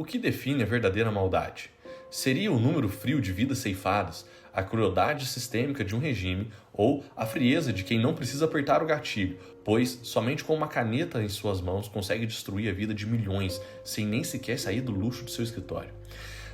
que define a verdadeira maldade? Seria o número frio de vidas ceifadas, a crueldade sistêmica de um regime ou a frieza de quem não precisa apertar o gatilho, pois somente com uma caneta em suas mãos consegue destruir a vida de milhões sem nem sequer sair do luxo do seu escritório?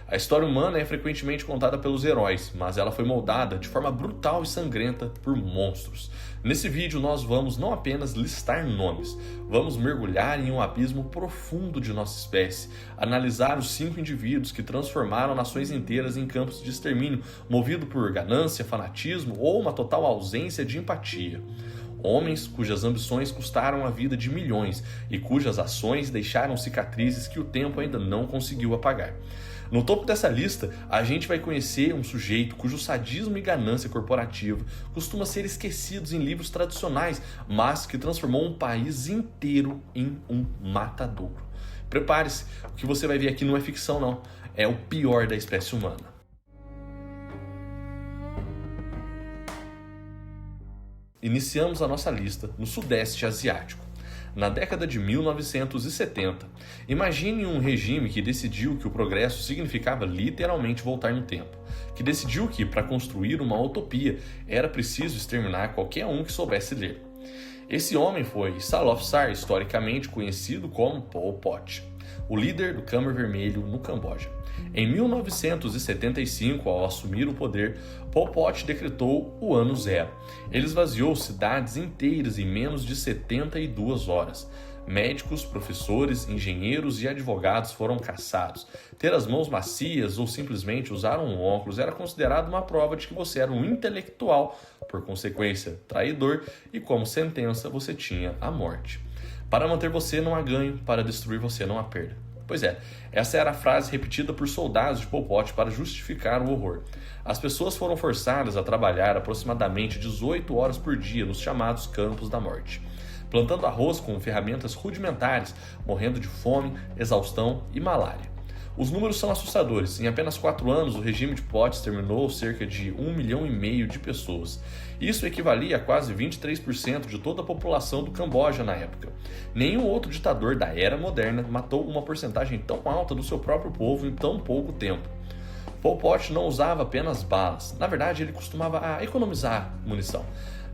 A história humana é frequentemente contada pelos heróis, mas ela foi moldada de forma brutal e sangrenta por monstros. Nesse vídeo nós vamos não apenas listar nomes, vamos mergulhar em um abismo profundo de nossa espécie, analisar os 5 indivíduos que transformaram nações inteiras em campos de extermínio, movido por ganância, fanatismo ou uma total ausência de empatia. Homens cujas ambições custaram a vida de milhões e cujas ações deixaram cicatrizes que o tempo ainda não conseguiu apagar. No topo dessa lista, a gente vai conhecer um sujeito cujo sadismo e ganância corporativa costumam ser esquecidos em livros tradicionais, mas que transformou um país inteiro em um matadouro. Prepare-se, o que você vai ver aqui não é ficção não, é o pior da espécie humana. Iniciamos a nossa lista no Sudeste Asiático. Na década de 1970, imagine um regime que decidiu que o progresso significava literalmente voltar no tempo, que decidiu que, para construir uma utopia, era preciso exterminar qualquer um que soubesse ler. Esse homem foi Salofsar, historicamente conhecido como Pol Pot, o líder do Khmer Vermelho no Camboja. Em 1975, ao assumir o poder, Pol Pot decretou o Ano Zero. Ele esvaziou cidades inteiras em menos de 72 horas. Médicos, professores, engenheiros e advogados foram caçados. Ter as mãos macias ou simplesmente usar um óculos era considerado uma prova de que você era um intelectual, por consequência, traidor, e como sentença você tinha a morte. Para manter você não há ganho, para destruir você não há perda. Pois é, essa era a frase repetida por soldados de Pol Pot para justificar o horror. As pessoas foram forçadas a trabalhar aproximadamente 18 horas por dia nos chamados campos da morte, plantando arroz com ferramentas rudimentares, morrendo de fome, exaustão e malária. Os números são assustadores. Em apenas 4 anos, o regime de Pot exterminou cerca de 1,5 milhão de pessoas. Isso equivalia a quase 23% de toda a população do Camboja na época. Nenhum outro ditador da era moderna matou uma porcentagem tão alta do seu próprio povo em tão pouco tempo. Pol Pot não usava apenas balas. Na verdade, ele costumava economizar munição.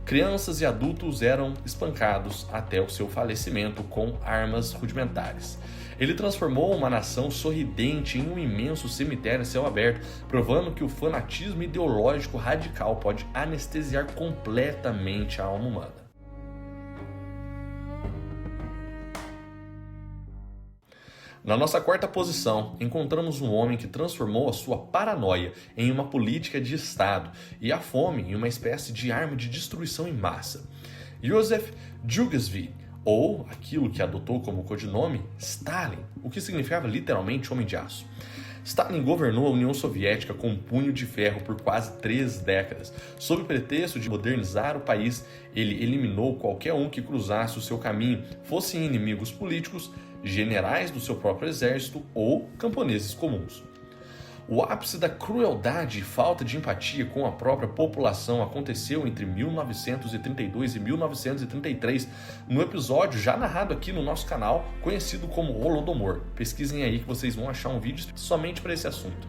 Crianças e adultos eram espancados até o seu falecimento com armas rudimentares. Ele transformou uma nação sorridente em um imenso cemitério a céu aberto, provando que o fanatismo ideológico radical pode anestesiar completamente a alma humana. Na nossa quarta posição, encontramos um homem que transformou a sua paranoia em uma política de Estado e a fome em uma espécie de arma de destruição em massa. Joseph Jugasvi, ou aquilo que adotou como codinome Stalin, o que significava literalmente homem de aço. Stalin governou a União Soviética com um punho de ferro por quase 3 décadas. Sob o pretexto de modernizar o país, ele eliminou qualquer um que cruzasse o seu caminho, fossem inimigos políticos, generais do seu próprio exército ou camponeses comuns. O ápice da crueldade e falta de empatia com a própria população aconteceu entre 1932 e 1933, no episódio já narrado aqui no nosso canal, conhecido como Holodomor. Pesquisem aí que vocês vão achar um vídeo somente para esse assunto.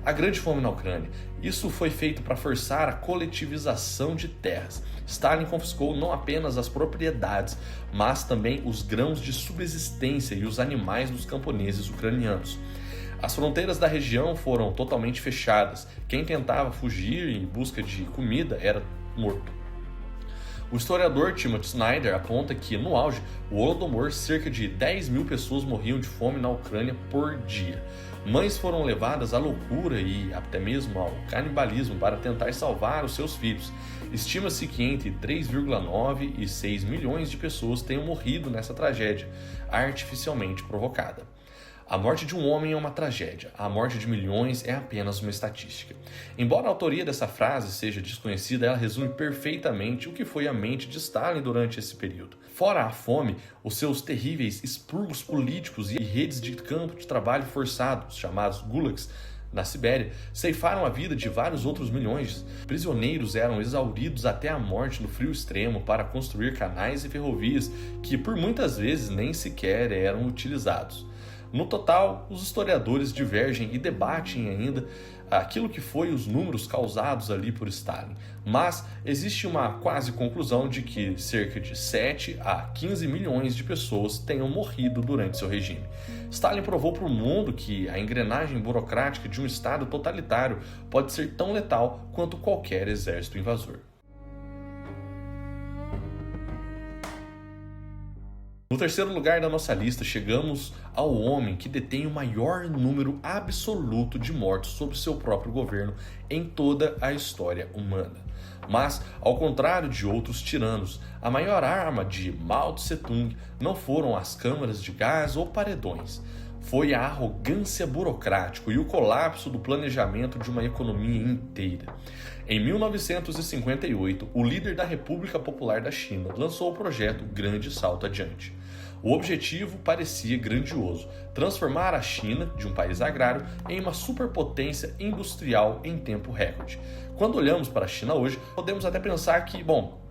A grande fome na Ucrânia. Isso foi feito para forçar a coletivização de terras. Stalin confiscou não apenas as propriedades, mas também os grãos de subsistência e os animais dos camponeses ucranianos. As fronteiras da região foram totalmente fechadas. Quem tentava fugir em busca de comida era morto. O historiador Timothy Snyder aponta que, no auge, o Holodomor, cerca de 10 mil pessoas morriam de fome na Ucrânia por dia. Mães foram levadas à loucura e até mesmo ao canibalismo para tentar salvar os seus filhos. Estima-se que entre 3,9 e 6 milhões de pessoas tenham morrido nessa tragédia, artificialmente provocada. A morte de um homem é uma tragédia, a morte de milhões é apenas uma estatística. Embora a autoria dessa frase seja desconhecida, ela resume perfeitamente o que foi a mente de Stalin durante esse período. Fora a fome, os seus terríveis expurgos políticos e redes de campo de trabalho forçados, chamados gulags, na Sibéria, ceifaram a vida de vários outros milhões. Prisioneiros eram exauridos até a morte no frio extremo para construir canais e ferrovias que por muitas vezes nem sequer eram utilizados. No total, os historiadores divergem e debatem ainda aquilo que foi os números causados ali por Stalin, mas existe uma quase conclusão de que cerca de 7 a 15 milhões de pessoas tenham morrido durante seu regime. Stalin provou para o mundo que a engrenagem burocrática de um Estado totalitário pode ser tão letal quanto qualquer exército invasor. No terceiro lugar da nossa lista, chegamos ao homem que detém o maior número absoluto de mortos sob seu próprio governo em toda a história humana. Mas, ao contrário de outros tiranos, a maior arma de Mao Tse-tung não foram as câmaras de gás ou paredões. Foi a arrogância burocrática e o colapso do planejamento de uma economia inteira. Em 1958, o líder da República Popular da China lançou o projeto Grande Salto Adiante. O objetivo parecia grandioso: transformar a China, de um país agrário, em uma superpotência industrial em tempo recorde. Quando olhamos para a China hoje, podemos até pensar que,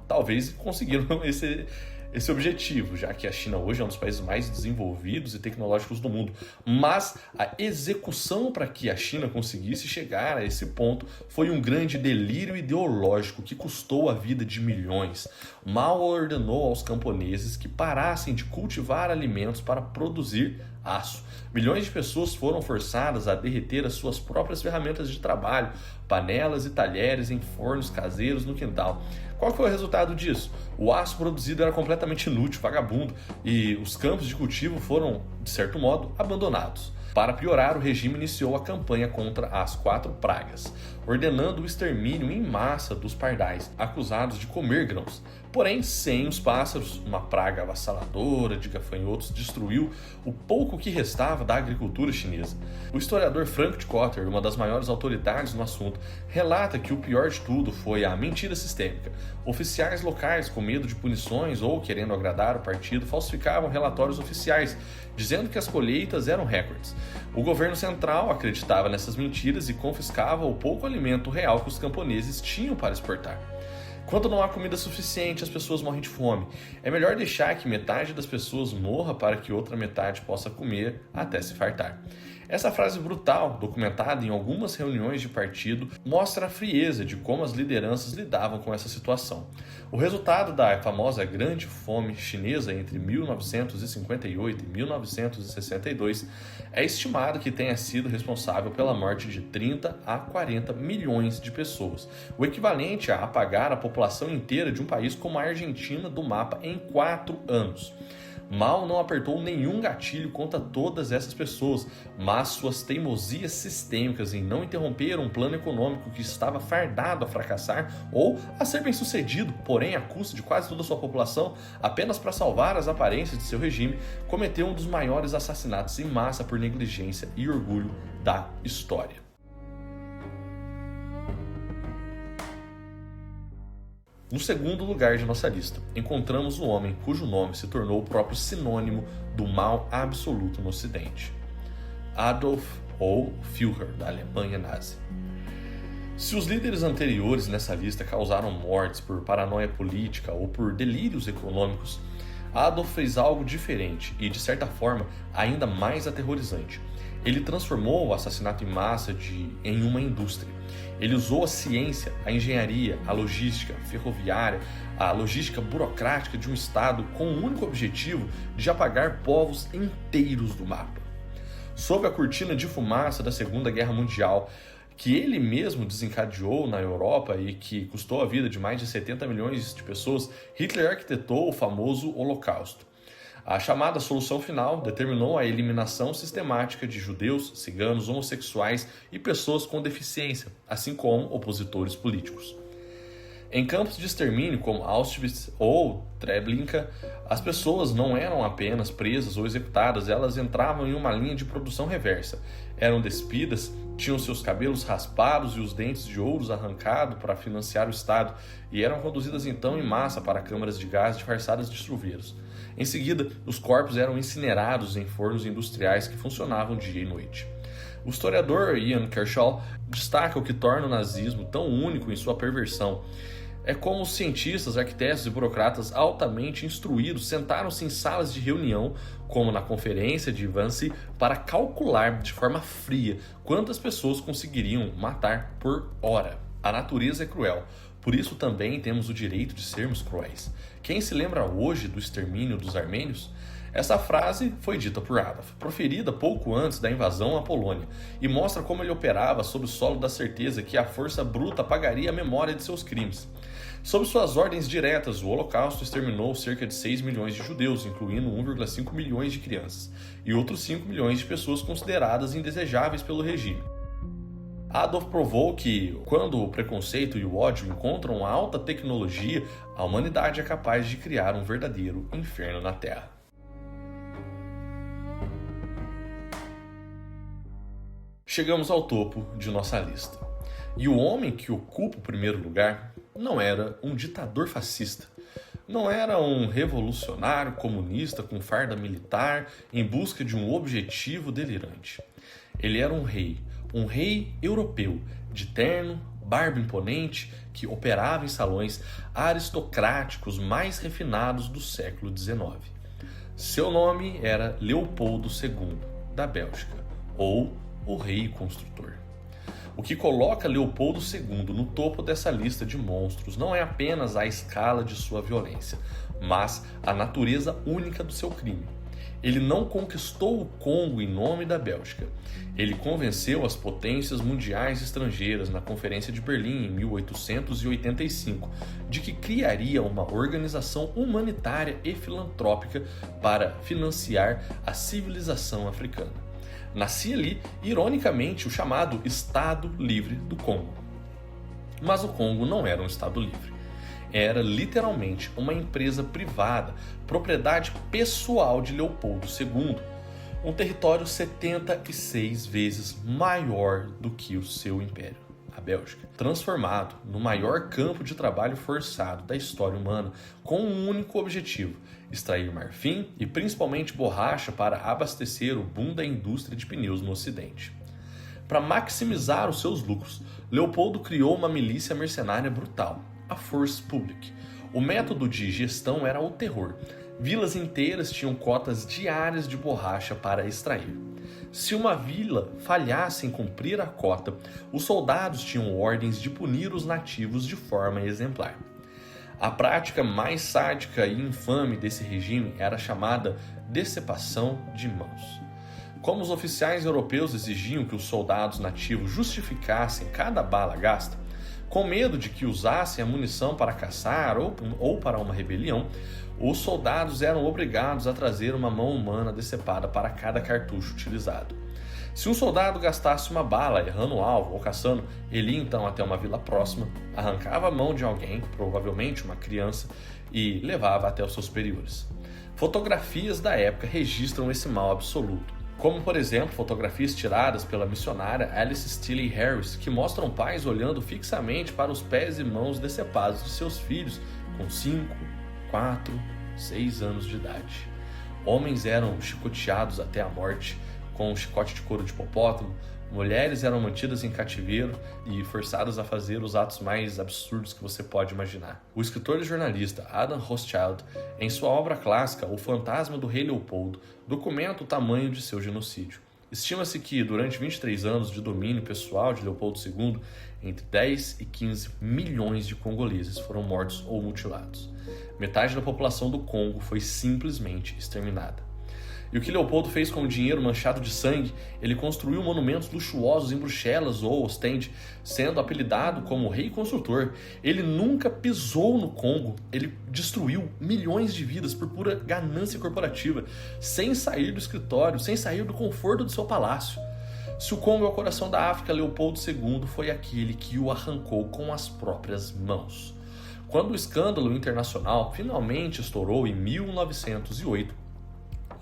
talvez conseguiram esse objetivo, já que a China hoje é um dos países mais desenvolvidos e tecnológicos do mundo. Mas a execução para que a China conseguisse chegar a esse ponto foi um grande delírio ideológico que custou a vida de milhões. Mao ordenou aos camponeses que parassem de cultivar alimentos para produzir aço. Milhões de pessoas foram forçadas a derreter as suas próprias ferramentas de trabalho, panelas e talheres em fornos caseiros no quintal. Qual foi o resultado disso? O aço produzido era completamente inútil, vagabundo, e os campos de cultivo foram, de certo modo, abandonados. Para piorar, o regime iniciou a campanha contra as 4 pragas, ordenando o extermínio em massa dos pardais, acusados de comer grãos. Porém, sem os pássaros, uma praga avassaladora de gafanhotos destruiu o pouco que restava da agricultura chinesa. O historiador Frank de Cotter, uma das maiores autoridades no assunto, relata que o pior de tudo foi a mentira sistêmica. Oficiais locais, com medo de punições ou querendo agradar o partido, falsificavam relatórios oficiais, dizendo que as colheitas eram recordes. O governo central acreditava nessas mentiras e confiscava o pouco alimento real que os camponeses tinham para exportar. Quando não há comida suficiente, as pessoas morrem de fome. É melhor deixar que metade das pessoas morra para que outra metade possa comer até se fartar. Essa frase brutal, documentada em algumas reuniões de partido, mostra a frieza de como as lideranças lidavam com essa situação. O resultado da famosa Grande Fome Chinesa entre 1958 e 1962 é estimado que tenha sido responsável pela morte de 30 a 40 milhões de pessoas, o equivalente a apagar a população inteira de um país como a Argentina do mapa em 4 anos. Mao não apertou nenhum gatilho contra todas essas pessoas, mas suas teimosias sistêmicas em não interromper um plano econômico que estava fardado a fracassar ou a ser bem sucedido, porém à custa de quase toda a sua população, apenas para salvar as aparências de seu regime, cometeu um dos maiores assassinatos em massa por negligência e orgulho da história. No segundo lugar de nossa lista, encontramos o homem cujo nome se tornou o próprio sinônimo do mal absoluto no Ocidente: Adolf ou Führer, da Alemanha nazi. Se os líderes anteriores nessa lista causaram mortes por paranoia política ou por delírios econômicos, Adolf fez algo diferente e, de certa forma, ainda mais aterrorizante. Ele transformou o assassinato em massa em uma indústria. Ele usou a ciência, a engenharia, a logística ferroviária, a logística burocrática de um Estado com o único objetivo de apagar povos inteiros do mapa. Sob a cortina de fumaça da Segunda Guerra Mundial, que ele mesmo desencadeou na Europa e que custou a vida de mais de 70 milhões de pessoas, Hitler arquitetou o famoso Holocausto. A chamada solução final determinou a eliminação sistemática de judeus, ciganos, homossexuais e pessoas com deficiência, assim como opositores políticos. Em campos de extermínio como Auschwitz ou Treblinka, as pessoas não eram apenas presas ou executadas, elas entravam em uma linha de produção reversa. Eram despidas, tinham seus cabelos raspados e os dentes de ouros arrancados para financiar o Estado e eram conduzidas então em massa para câmaras de gás disfarçadas de chuveiros. Em seguida, os corpos eram incinerados em fornos industriais que funcionavam dia e noite. O historiador Ian Kershaw destaca o que torna o nazismo tão único em sua perversão. É como os cientistas, arquitetos e burocratas altamente instruídos sentaram-se em salas de reunião, como na conferência de Wannsee, para calcular de forma fria quantas pessoas conseguiriam matar por hora. A natureza é cruel, por isso também temos o direito de sermos cruéis. Quem se lembra hoje do extermínio dos armênios? Essa frase foi dita por Adolf, proferida pouco antes da invasão à Polônia, e mostra como ele operava sob o solo da certeza que a força bruta apagaria a memória de seus crimes. Sob suas ordens diretas, o Holocausto exterminou cerca de 6 milhões de judeus, incluindo 1,5 milhões de crianças, e outros 5 milhões de pessoas consideradas indesejáveis pelo regime. Adolf provou que, quando o preconceito e o ódio encontram alta tecnologia, a humanidade é capaz de criar um verdadeiro inferno na Terra. Chegamos ao topo de nossa lista. E o homem que ocupa o primeiro lugar não era um ditador fascista. Não era um revolucionário comunista com farda militar em busca de um objetivo delirante. Ele era um rei europeu, de terno, barba imponente, que operava em salões aristocráticos mais refinados do século XIX. Seu nome era Leopoldo II, da Bélgica, ou o Rei Construtor. O que coloca Leopoldo II no topo dessa lista de monstros não é apenas a escala de sua violência, mas a natureza única do seu crime. Ele não conquistou o Congo em nome da Bélgica. Ele convenceu as potências mundiais estrangeiras na Conferência de Berlim em 1885 de que criaria uma organização humanitária e filantrópica para financiar a civilização africana. Nascia ali, ironicamente, o chamado Estado Livre do Congo. Mas o Congo não era um Estado livre. Era literalmente uma empresa privada, propriedade pessoal de Leopoldo II, um território 76 vezes maior do que o seu império, a Bélgica, transformado no maior campo de trabalho forçado da história humana, com um único objetivo: extrair marfim e principalmente borracha para abastecer o boom da indústria de pneus no Ocidente. Para maximizar os seus lucros, Leopoldo criou uma milícia mercenária brutal, a Force Publique. O método de gestão era o terror. Vilas inteiras tinham cotas diárias de borracha para extrair. Se uma vila falhasse em cumprir a cota, os soldados tinham ordens de punir os nativos de forma exemplar. A prática mais sádica e infame desse regime era chamada decepação de mãos. Como os oficiais europeus exigiam que os soldados nativos justificassem cada bala gasta, com medo de que usassem a munição para caçar ou para uma rebelião, os soldados eram obrigados a trazer uma mão humana decepada para cada cartucho utilizado. Se um soldado gastasse uma bala errando o alvo ou caçando, ele ia então até uma vila próxima, arrancava a mão de alguém, provavelmente uma criança, e levava até os seus superiores. Fotografias da época registram esse mal absoluto, como por exemplo fotografias tiradas pela missionária Alice Stilley Harris, que mostram pais olhando fixamente para os pés e mãos decepados de seus filhos com 5, 4, 6 anos de idade. Homens eram chicoteados até a morte com um chicote de couro de hipopótamo, mulheres eram mantidas em cativeiro e forçadas a fazer os atos mais absurdos que você pode imaginar. O escritor e jornalista Adam Rothschild, em sua obra clássica O Fantasma do Rei Leopoldo, documenta o tamanho de seu genocídio. Estima-se que, durante 23 anos de domínio pessoal de Leopoldo II, entre 10 e 15 milhões de congoleses foram mortos ou mutilados. Metade da população do Congo foi simplesmente exterminada. E o que Leopoldo fez com o dinheiro manchado de sangue? Ele construiu monumentos luxuosos em Bruxelas ou Ostende, sendo apelidado como Rei Construtor. Ele nunca pisou no Congo, ele destruiu milhões de vidas por pura ganância corporativa, sem sair do escritório, sem sair do conforto do seu palácio. Se o Congo é o coração da África, Leopoldo II foi aquele que o arrancou com as próprias mãos. Quando o escândalo internacional finalmente estourou em 1908,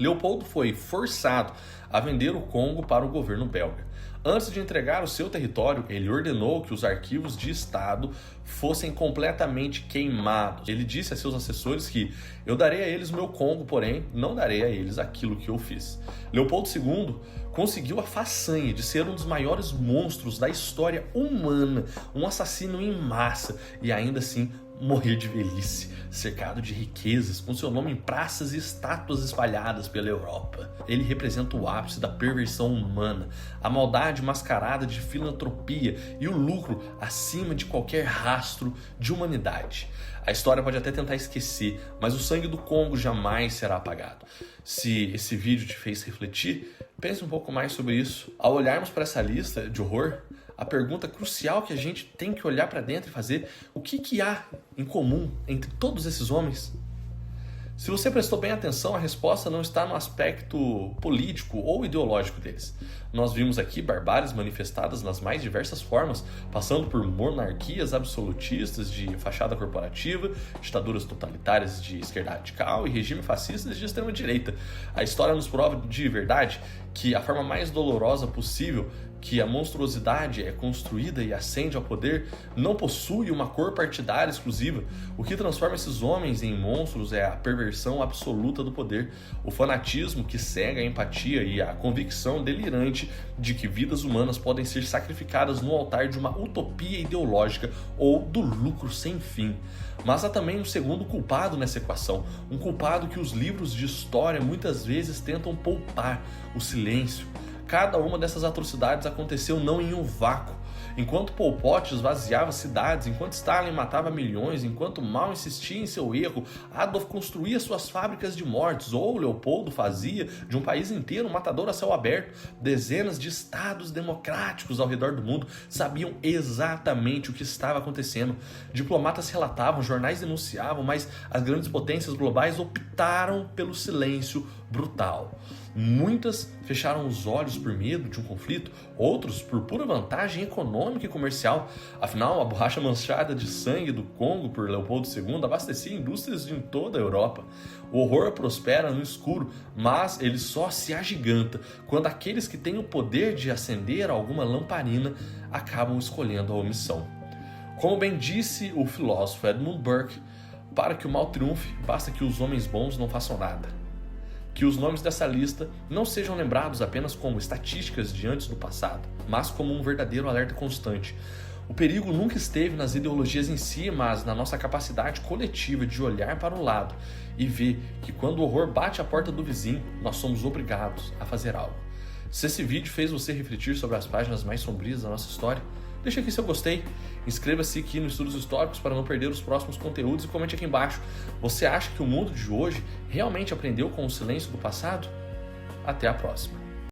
Leopoldo foi forçado a vender o Congo para o governo belga. Antes de entregar o seu território, ele ordenou que os arquivos de Estado fossem completamente queimados. Ele disse a seus assessores que eu darei a eles o meu Congo, porém não darei a eles aquilo que eu fiz. Leopoldo II conseguiu a façanha de ser um dos maiores monstros da história humana, um assassino em massa e ainda assim morrer de velhice, cercado de riquezas, com seu nome em praças e estátuas espalhadas pela Europa. Ele representa o ápice da perversão humana, a maldade mascarada de filantropia e o lucro acima de qualquer rastro de humanidade. A história pode até tentar esquecer, mas o sangue do Congo jamais será apagado. Se esse vídeo te fez refletir, pense um pouco mais sobre isso. Ao olharmos para essa lista de horror, a pergunta crucial que a gente tem que olhar para dentro e fazer: o que há em comum entre todos esses homens? Se você prestou bem atenção, a resposta não está no aspecto político ou ideológico deles. Nós vimos aqui barbáries manifestadas nas mais diversas formas, passando por monarquias absolutistas de fachada corporativa, ditaduras totalitárias de esquerda radical e regime fascistas de extrema direita. A história nos prova de verdade que a forma mais dolorosa possível que a monstruosidade é construída e ascende ao poder não possui uma cor partidária exclusiva. O que transforma esses homens em monstros é a perversão absoluta do poder, o fanatismo que cega a empatia e a convicção delirante de que vidas humanas podem ser sacrificadas no altar de uma utopia ideológica ou do lucro sem fim. Mas há também um segundo culpado nessa equação, um culpado que os livros de história muitas vezes tentam poupar: o silêncio. Cada uma dessas atrocidades aconteceu não em um vácuo. Enquanto Pol Pot esvaziava cidades, enquanto Stalin matava milhões, enquanto Mao insistia em seu erro, Adolf construía suas fábricas de mortes, ou Leopoldo fazia de um país inteiro um matador a céu aberto, dezenas de estados democráticos ao redor do mundo sabiam exatamente o que estava acontecendo. Diplomatas relatavam, jornais denunciavam, mas as grandes potências globais optaram pelo silêncio brutal. Muitas fecharam os olhos por medo de um conflito, outros por pura vantagem econômica e comercial. Afinal, a borracha manchada de sangue do Congo por Leopoldo II abastecia indústrias em toda a Europa. O horror prospera no escuro, mas ele só se agiganta quando aqueles que têm o poder de acender alguma lamparina acabam escolhendo a omissão. Como bem disse o filósofo Edmund Burke, para que o mal triunfe, basta que os homens bons não façam nada. Que os nomes dessa lista não sejam lembrados apenas como estatísticas de antes do passado, mas como um verdadeiro alerta constante. O perigo nunca esteve nas ideologias em si, mas na nossa capacidade coletiva de olhar para o lado e ver que quando o horror bate à porta do vizinho, nós somos obrigados a fazer algo. Se esse vídeo fez você refletir sobre as páginas mais sombrias da nossa história, deixa aqui seu gostei, inscreva-se aqui no Estudos Históricos para não perder os próximos conteúdos e comente aqui embaixo: você acha que o mundo de hoje realmente aprendeu com o silêncio do passado? Até a próxima!